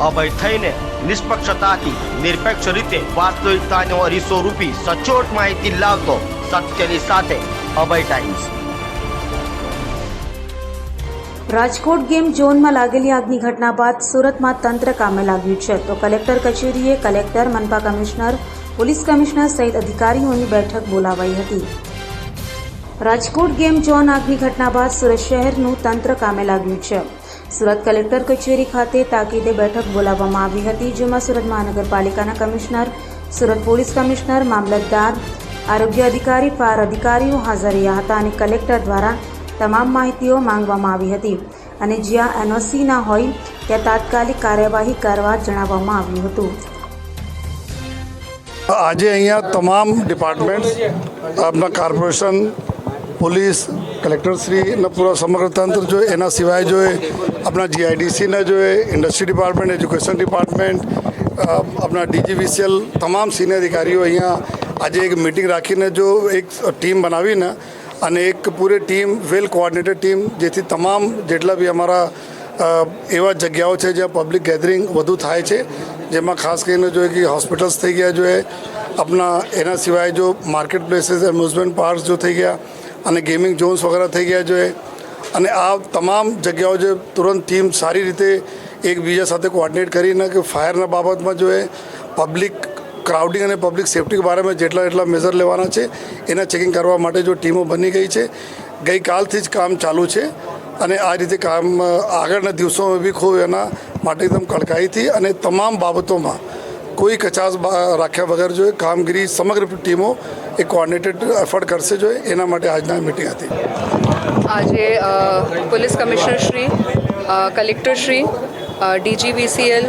અભય થઈને નિષ્પક્ષતાથી નિરપેક્ષ રીતે વાસ્તવિકતાનો અરીસો રૂપી સચોટ માહિતી લાવતો સત્યની સાથે અભય ટાઈમ્સ। રાજકોટ ગેમ ઝોનમાં લાગેલી આગની ઘટના બાદ સુરતમાં તંત્ર કામે લાગ્યું છે તો કલેક્ટર કચેરીએ કલેક્ટર, મનપા કમિશનર, પોલીસ કમિશનર સહિત અધિકારીઓની બેઠક બોલાવાઈ હતી। રાજકોટ ગેમ ઝોન આગની ઘટના બાદ સુરત શહેરનું તંત્ર કામે લાગ્યું છે। સુરત કલેક્ટર કચેરી ખાતે તાકીદે બેઠક બોલાવવામાં આવી હતી, જેમાં સુરત મહાનગરપાલિકાના કમિશનર, સુરત પોલીસ કમિશનર, મામલતદાર, આરોગ્ય અધિકારી, ફાયર અધિકારીઓ હાજર રહ્યા હતા અને કલેક્ટર દ્વારા તમામ માહિતીઓ માંગવામાં આવી હતી અને જ્યાં એનઓસી ના હોય ત્યાં તાત્કાલિક કાર્યવાહી કરવા જણાવવામાં આવ્યું હતું। આજે અહીંયા તમામ ડિપાર્ટમેન્ટ્સ, આપણા કોર્પોરેશન, પોલીસ, કલેક્ટરશ્રીના પૂરા સમગ્ર તંત્ર જો એના સિવાય જો આપણા જીઆઈડીસીના જો ઇન્ડસ્ટ્રી ડિપાર્ટમેન્ટ, એજ્યુકેશન ડિપાર્ટમેન્ટ, આપણા ડીજીવીસીએલ તમામ સિનિયર અધિકારીઓ અહીંયા આજે એક મિટિંગ રાખીને જો એક ટીમ બનાવીને અને એક પૂરી ટીમ વેલ કોઓર્ડિનેટેડ ટીમ, જેથી તમામ જેટલા બી અમારા એવા જગ્યાઓ છે જ્યાં પબ્લિક ગેધરિંગ વધુ થાય છે, જેમાં ખાસ કરીને જો કે હોસ્પિટલ્સ થઈ ગયા જો આપણા એના સિવાય જો માર્કેટ પ્લેસીસ, એમ્યુઝમેન્ટ પાર્ક્સ જો થઈ ગયા અને ગેમિંગ ઝોન્સ વગેરે થઈ ગયા જો અને આ તમામ જગ્યાઓ જે તુરંત ટીમ સારી રીતે એકબીજા સાથે કોઓર્ડિનેટ કરીને કે ફાયરના બાબતમાં જો પબ્લિક ક્રાઉડિંગ અને પબ્લિક સેફ્ટી બારામાં જેટલા મેઝર લેવાના છે એના ચેકિંગ કરવા માટે જો ટીમો બની ગઈ છે। ગઈકાલથી જ કામ ચાલુ છે અને આ રીતે કામ આગળના દિવસોમાં બી ખૂબ એના માટે એકદમ કડકાઈથી અને તમામ બાબતોમાં કોઈ કચાશ રાખ્યા વગર જો કામગીરી સમગ્ર ટીમો એક કોઓર્ડિનેટેડ એફર્ટ કરશે જો એના માટે આજના મિટિંગ હતી। આજે police commissioner Shri, collector Shri, DGVCL,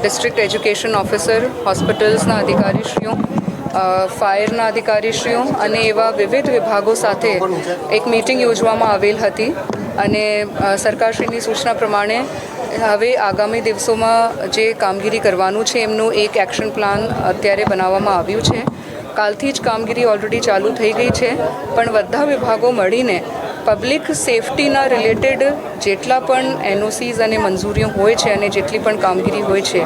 district education officer, હોસ્પિટલ્સના અધિકારીશ્રીઓ, ફાયરના અધિકારીશ્રીઓ અને એવા વિવિધ વિભાગો સાથે એક મિટિંગ યોજવામાં આવેલ હતી અને સરકારશ્રીની સૂચના પ્રમાણે હવે આગામી દિવસોમાં જે કામગીરી કરવાનું છે એમનું એક એક્શન પ્લાન અત્યારે બનાવવામાં આવ્યું છે। કાલથી જ કામગીરી ઓલરેડી ચાલુ થઈ ગઈ છે, પણ બધા વિભાગો મળીને પબ્લિક સેફટીના રિલેટેડ જેટલા પણ એનઓસીઝ અને મંજૂરીઓ હોય છે અને જેટલી પણ કામગીરી હોય છે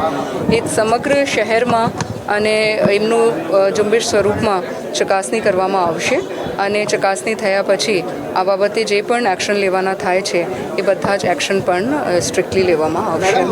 એક સમગ્ર શહેરમાં અને એમનું ઝુંબેશ સ્વરૂપમાં ચકાસણી કરવામાં આવશે અને ચકાસણી થયા પછી આ બાબતે જે પણ એક્શન લેવાના થાય છે એ બધા જ એક્શન પણ સ્ટ્રિક્ટલી લેવામાં આવશે।